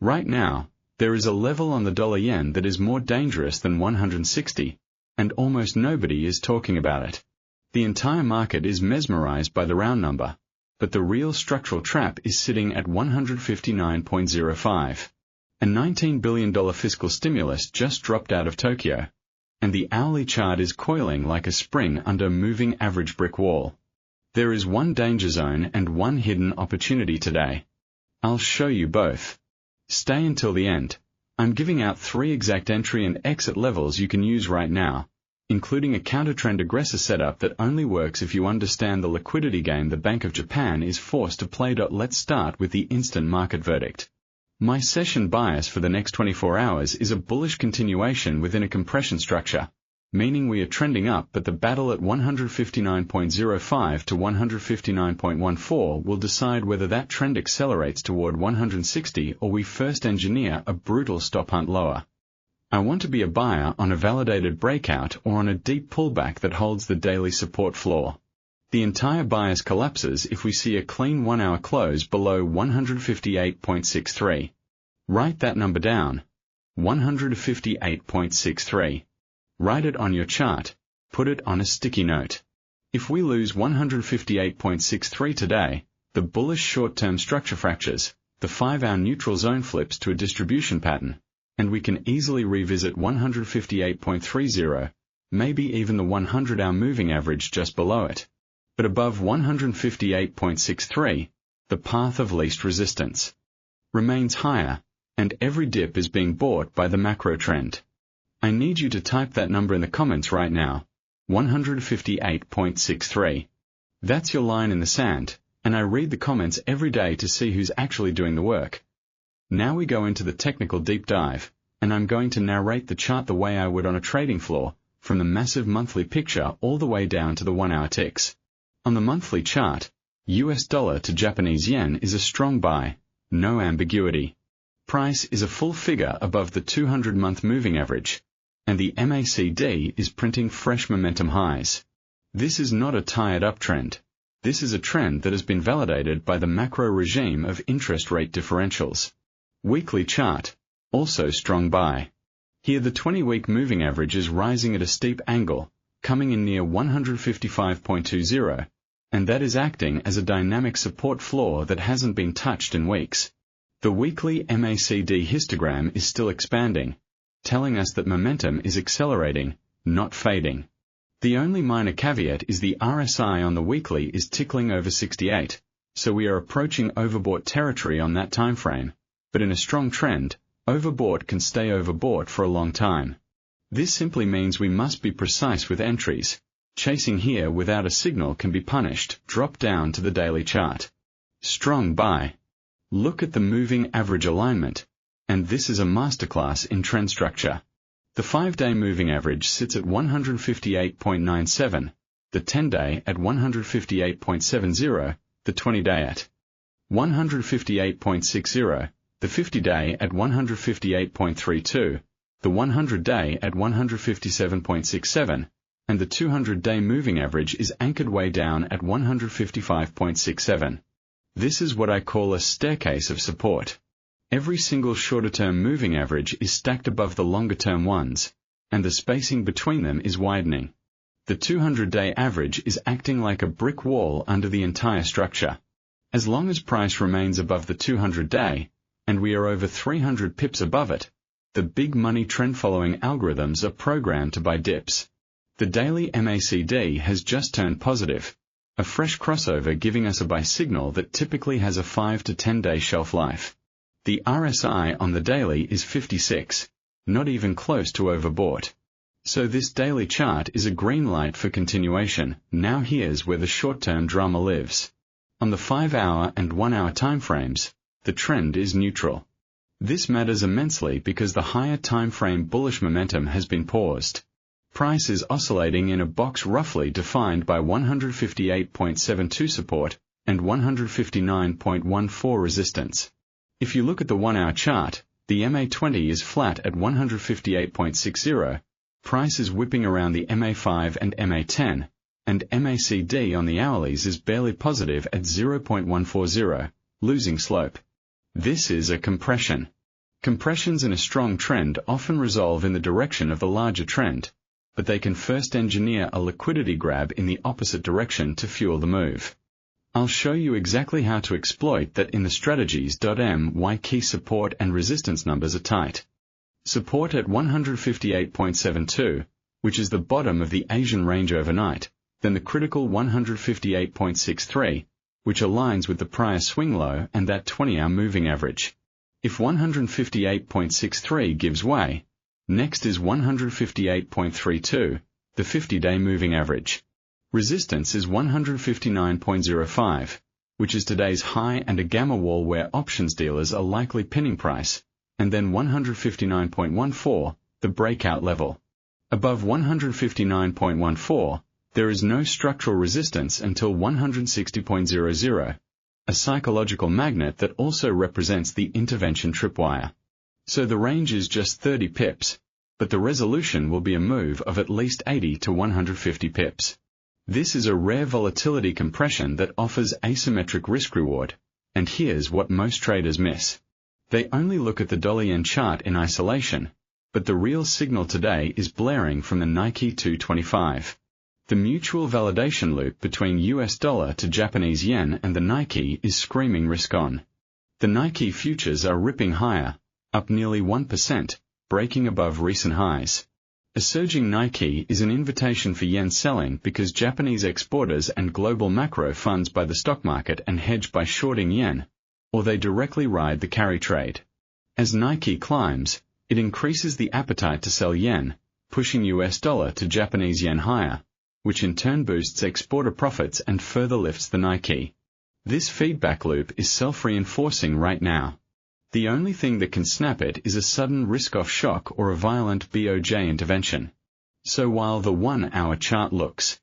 Right now, there is a level on the dollar-yen that is more dangerous than 160, and almost nobody is talking about it. The entire market is mesmerized by the round number, but the real structural trap is sitting at 159.05. A $19 billion fiscal stimulus just dropped out of Tokyo, and the hourly chart is coiling like a spring under a moving average brick wall. There is one danger zone and one hidden opportunity today. I'll show you both. Stay until the end. I'm giving out 3 exact entry and exit levels you can use right now, including a counter-trend aggressor setup that only works if you understand the liquidity game the Bank of Japan is forced to play. Let's start with the instant market verdict. My session bias for the next 24 hours is a bullish continuation within a compression structure, meaning we are trending up, but the battle at 159.05 to 159.14 will decide whether that trend accelerates toward 160 or we first engineer a brutal stop hunt lower. I want to be a buyer on a validated breakout or on a deep pullback that holds the daily support floor. The entire bias collapses if we see a clean 1-hour close below 158.63. Write that number down. 158.63. Write it on your chart. Put it on a sticky note. If we lose 158.63 today, the bullish short-term structure fractures, the 5-hour neutral zone flips to a distribution pattern, and we can easily revisit 158.30, maybe even the 100-hour moving average just below it. But above 158.63, the path of least resistance remains higher, and every dip is being bought by the macro trend. I need you to type that number in the comments right now, 158.63. That's your line in the sand, and I read the comments every day to see who's actually doing the work. Now we go into the technical deep dive, and I'm going to narrate the chart the way I would on a trading floor, from the massive monthly picture all the way down to the 1-hour ticks. On the monthly chart, US dollar to Japanese yen is a strong buy, no ambiguity. Price is a full figure above the 200-month moving average, and the MACD is printing fresh momentum highs. This is not a tired uptrend. This is a trend that has been validated by the macro regime of interest rate differentials. Weekly chart, also strong buy. Here the 20-week moving average is rising at a steep angle, coming in near 155.20, and that is acting as a dynamic support floor that hasn't been touched in weeks. The weekly MACD histogram is still expanding, telling us that momentum is accelerating, not fading. The only minor caveat is the RSI on the weekly is tickling over 68, so we are approaching overbought territory on that timeframe, but in a strong trend, overbought can stay overbought for a long time. This simply means we must be precise with entries. Chasing here without a signal can be punished. Drop down to the daily chart. Strong buy. Look at the moving average alignment, and this is a masterclass in trend structure. The 5-day moving average sits at 158.97, the 10-day at 158.70, the 20-day at 158.60, the 50-day at 158.32, the 100-day at 157.67, and the 200-day moving average is anchored way down at 155.67. This is what I call a staircase of support. Every single shorter-term moving average is stacked above the longer-term ones, and the spacing between them is widening. The 200-day average is acting like a brick wall under the entire structure. As long as price remains above the 200-day, and we are over 300 pips above it, the big money trend-following algorithms are programmed to buy dips. The daily MACD has just turned positive, a fresh crossover giving us a buy signal that typically has a 5 to 10-day shelf life. The RSI on the daily is 56, not even close to overbought. So this daily chart is a green light for continuation. Now here's where the short-term drama lives. On the 5-hour and 1-hour timeframes, the trend is neutral. This matters immensely because the higher timeframe bullish momentum has been paused. Price is oscillating in a box roughly defined by 158.72 support and 159.14 resistance. If you look at the 1-hour chart, the MA20 is flat at 158.60, price is whipping around the MA5 and MA10, and MACD on the hourlies is barely positive at 0.140, losing slope. This is a compression. Compressions in a strong trend often resolve in the direction of the larger trend, but they can first engineer a liquidity grab in the opposite direction to fuel the move. I'll show you exactly how to exploit that in the strategies.m. why key support and resistance numbers are tight. Support at 158.72, which is the bottom of the Asian range overnight, then the critical 158.63, which aligns with the prior swing low and that 20-hour moving average. If 158.63 gives way, next is 158.32, the 50-day moving average. Resistance is 159.05, which is today's high and a gamma wall where options dealers are likely pinning price, and then 159.14, the breakout level. Above 159.14, there is no structural resistance until 160.00, a psychological magnet that also represents the intervention tripwire. So the range is just 30 pips, but the resolution will be a move of at least 80 to 150 pips. This is a rare volatility compression that offers asymmetric risk-reward, and here's what most traders miss. They only look at the dollar-yen chart in isolation, but the real signal today is blaring from the Nikkei 225. The mutual validation loop between US dollar to Japanese yen and the Nikkei is screaming risk on. The Nikkei futures are ripping higher, up nearly 1%, breaking above recent highs. A surging Nikkei is an invitation for yen selling because Japanese exporters and global macro funds buy the stock market and hedge by shorting yen, or they directly ride the carry trade. As Nikkei climbs, it increases the appetite to sell yen, pushing US dollar to Japanese yen higher, which in turn boosts exporter profits and further lifts the Nikkei. This feedback loop is self-reinforcing right now. The only thing that can snap it is a sudden risk-off shock or a violent BOJ intervention. So while the 1-hour chart looks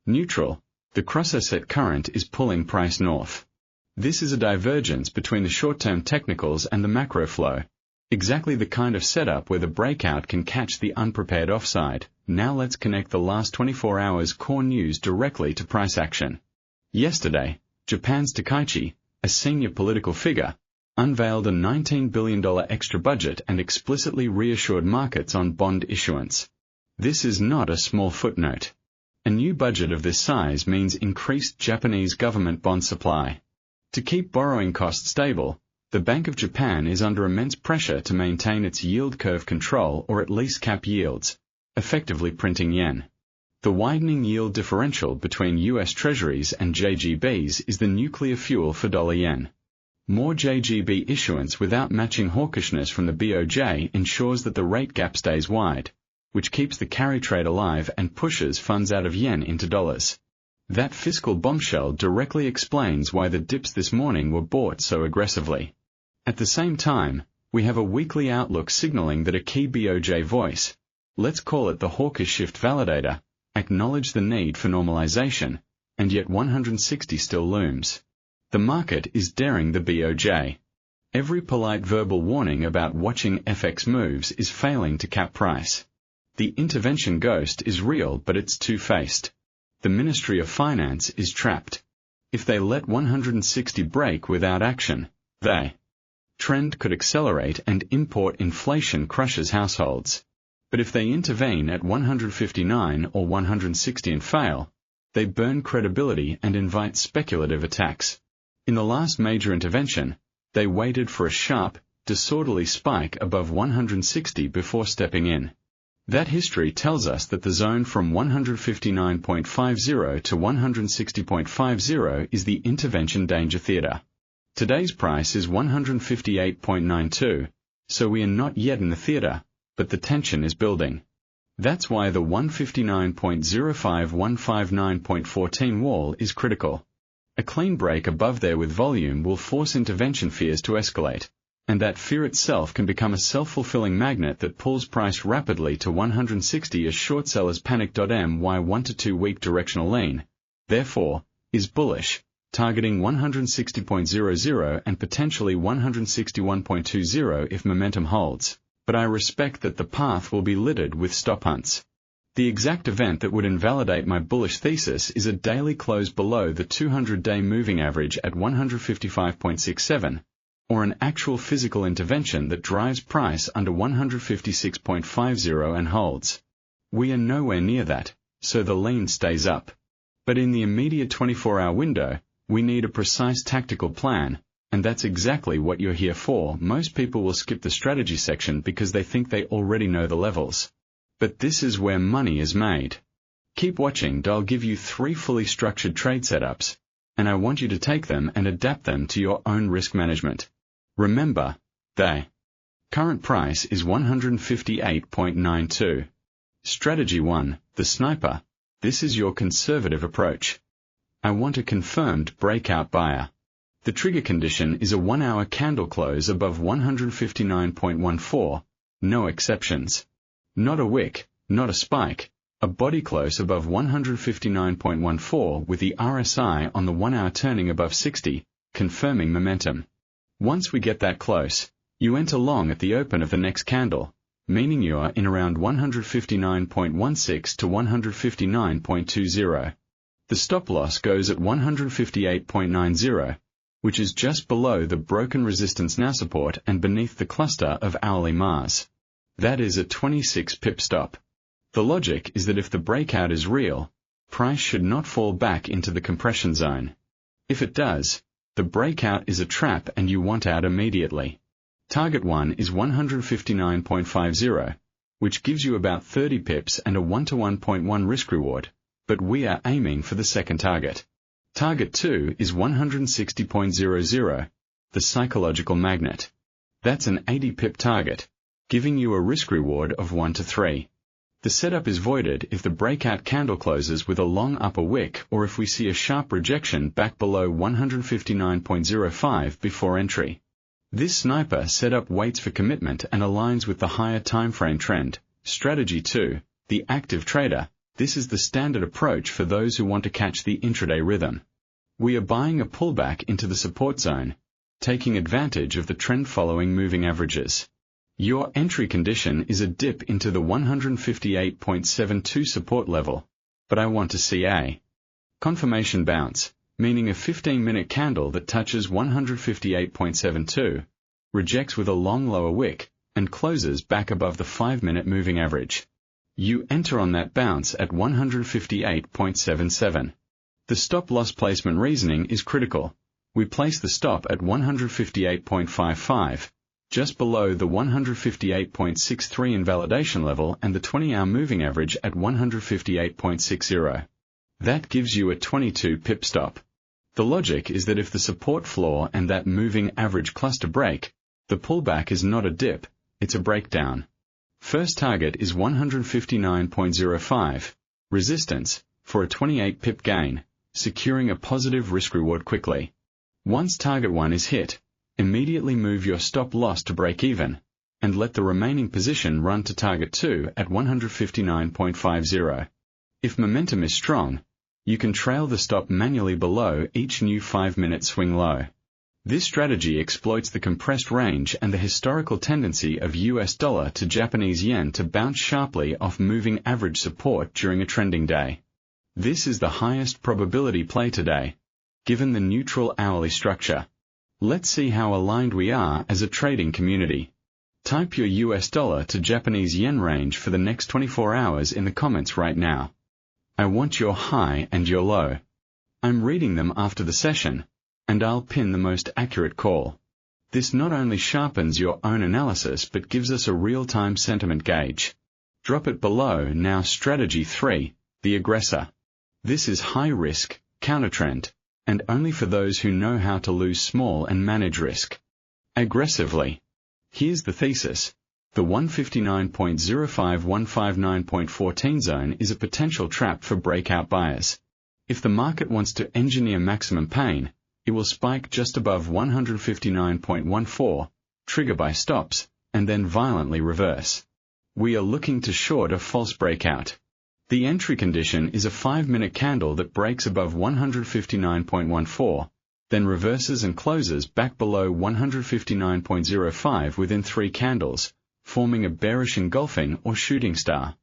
neutral, the cross-asset current is pulling price north. This is a divergence between the short-term technicals and the macro flow. Exactly the kind of setup where the breakout can catch the unprepared offside. Now let's connect the last 24 hours core news directly to price action. Yesterday, Japan's Takaichi, a senior political figure, unveiled a $19 billion extra budget and explicitly reassured markets on bond issuance. This is not a small footnote. A new budget of this size means increased Japanese government bond supply. To keep borrowing costs stable, the Bank of Japan is under immense pressure to maintain its yield curve control or at least cap yields, effectively printing yen. The widening yield differential between US Treasuries and JGBs is the nuclear fuel for dollar-yen. More JGB issuance without matching hawkishness from the BOJ ensures that the rate gap stays wide, which keeps the carry trade alive and pushes funds out of yen into dollars. That fiscal bombshell directly explains why the dips this morning were bought so aggressively. At the same time, we have a weekly outlook signaling that a key BOJ voice, let's call it the hawkish shift validator, acknowledged the need for normalization, and yet 160 still looms. The market is daring the BOJ. Every polite verbal warning about watching FX moves is failing to cap price. The intervention ghost is real, but it's two-faced. The Ministry of Finance is trapped. If they let 160 break without action, the trend could accelerate and import inflation crushes households. But if they intervene at 159 or 160 and fail, they burn credibility and invite speculative attacks. In the last major intervention, they waited for a sharp, disorderly spike above 160 before stepping in. That history tells us that the zone from 159.50 to 160.50 is the intervention danger theater. Today's price is 158.92, so we are not yet in the theater, but the tension is building. That's why the 159.05-159.14 wall is critical. A clean break above there with volume will force intervention fears to escalate, and that fear itself can become a self-fulfilling magnet that pulls price rapidly to 160 as short sellers panic. My 1 to 2 week directional lean, therefore, is bullish, targeting 160.00 and potentially 161.20 if momentum holds, but I respect that the path will be littered with stop hunts. The exact event that would invalidate my bullish thesis is a daily close below the 200-day moving average at 155.67, or an actual physical intervention that drives price under 156.50 and holds. We are nowhere near that, so the lean stays up. But in the immediate 24-hour window, we need a precise tactical plan, and that's exactly what you're here for. Most people will skip the strategy section because they think they already know the levels. But this is where money is made. Keep watching. I'll give you 3 fully structured trade setups, and I want you to take them and adapt them to your own risk management. Remember, the current price is 158.92. Strategy 1, the sniper. This is your conservative approach. I want a confirmed breakout buyer. The trigger condition is a 1-hour candle close above 159.14, no exceptions. Not a wick, not a spike, a body close above 159.14 with the RSI on the 1-hour turning above 60, confirming momentum. Once we get that close, you enter long at the open of the next candle, meaning you are in around 159.16 to 159.20. The stop loss goes at 158.90, which is just below the broken resistance now support and beneath the cluster of hourly Mars. That is a 26 pip stop. The logic is that if the breakout is real, price should not fall back into the compression zone. If it does, the breakout is a trap and you want out immediately. Target 1 is 159.50, which gives you about 30 pips and a 1-to-1.1 risk reward, but we are aiming for the second target. Target 2 is 160.00, the psychological magnet. That's an 80 pip target, giving you a risk reward of 1 to 3. The setup is voided if the breakout candle closes with a long upper wick or if we see a sharp rejection back below 159.05 before entry. This sniper setup waits for commitment and aligns with the higher timeframe trend. Strategy 2, the active trader. This is the standard approach for those who want to catch the intraday rhythm. We are buying a pullback into the support zone, taking advantage of the trend-following moving averages. Your entry condition is a dip into the 158.72 support level, but I want to see a confirmation bounce, meaning a 15-minute candle that touches 158.72, rejects with a long lower wick, and closes back above the 5-minute moving average. You enter on that bounce at 158.77. The stop-loss placement reasoning is critical. We place the stop at 158.55, just below the 158.63 invalidation level and the 20-hour moving average at 158.60. That gives you a 22 pip stop. The logic is that if the support floor and that moving average cluster break, the pullback is not a dip, it's a breakdown. First target is 159.05, resistance, for a 28 pip gain, securing a positive risk-reward quickly. Once target 1 is hit, immediately move your stop loss to break even, and let the remaining position run to target 2 at 159.50. If momentum is strong, you can trail the stop manually below each new 5-minute swing low. This strategy exploits the compressed range and the historical tendency of US dollar to Japanese yen to bounce sharply off moving average support during a trending day. This is the highest probability play today, given the neutral hourly structure. Let's see how aligned we are as a trading community. Type your US dollar to Japanese yen range for the next 24 hours in the comments right now. I want your high and your low. I'm reading them after the session, and I'll pin the most accurate call. This not only sharpens your own analysis but gives us a real-time sentiment gauge. Drop it below now. Strategy 3, the aggressor. This is high-risk, countertrend, and only for those who know how to lose small and manage risk aggressively. Here's the thesis. The 159.05-159.14 zone is a potential trap for breakout buyers. If the market wants to engineer maximum pain, it will spike just above 159.14, trigger by stops, and then violently reverse. We are looking to short a false breakout. The entry condition is a 5-minute candle that breaks above 159.14, then reverses and closes back below 159.05 within 3 candles, forming a bearish engulfing or shooting star.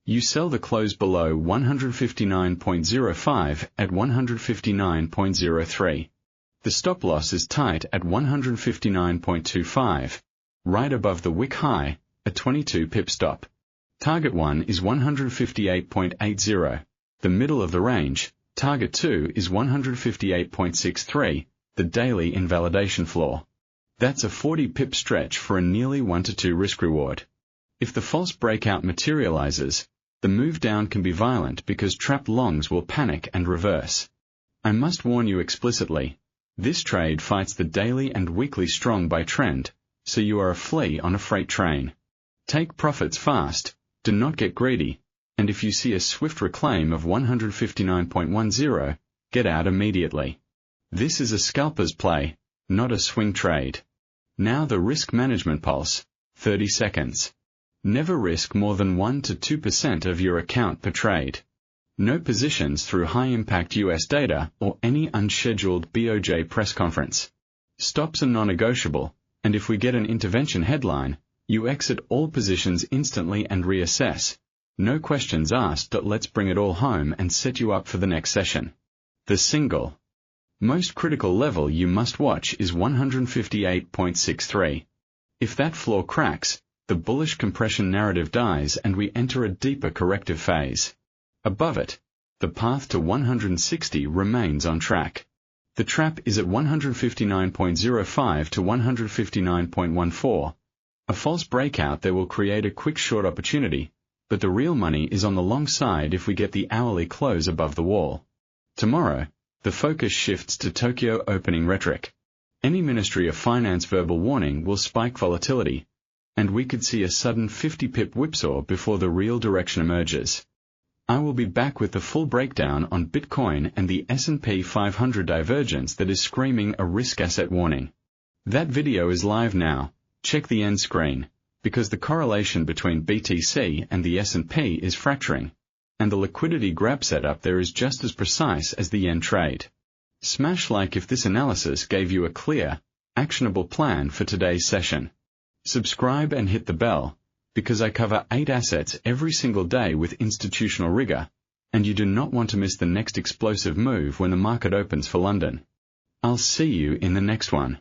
You sell the close below 159.05 at 159.03. The stop loss is tight at 159.25, right above the wick high, a 22 pip stop. Target 1 is 158.80, the middle of the range. Target 2 is 158.63, the daily invalidation floor. That's a 40 pip stretch for a nearly 1 to 2 risk reward. If the false breakout materializes, the move down can be violent because trapped longs will panic and reverse. I must warn you explicitly, this trade fights the daily and weekly strong buy trend, so you are a flea on a freight train. Take profits fast, do not get greedy, and if you see a swift reclaim of 159.10, get out immediately. This is a scalper's play, not a swing trade. Now the risk management pulse, 30 seconds. Never risk more than 1 to 2% of your account per trade. No positions through high-impact US data or any unscheduled BOJ press conference. Stops are non-negotiable, and if we get an intervention headline, you exit all positions instantly and reassess. No questions asked. Let's bring it all home and set you up for the next session. The single most critical level you must watch is 158.63. If that floor cracks, the bullish compression narrative dies and we enter a deeper corrective phase. Above it, the path to 160 remains on track. The trap is at 159.05 to 159.14. A false breakout there will create a quick short opportunity, but the real money is on the long side if we get the hourly close above the wall. Tomorrow, the focus shifts to Tokyo opening rhetoric. Any Ministry of Finance verbal warning will spike volatility, and we could see a sudden 50 pip whipsaw before the real direction emerges. I will be back with the full breakdown on Bitcoin and the S&P 500 divergence that is screaming a risk asset warning. That video is live now, check the end screen, because the correlation between BTC and the S&P is fracturing, and the liquidity grab setup there is just as precise as the yen trade. Smash like if this analysis gave you a clear, actionable plan for today's session. Subscribe and hit the bell, because I cover 8 assets every single day with institutional rigor, and you do not want to miss the next explosive move when the market opens for London. I'll see you in the next one.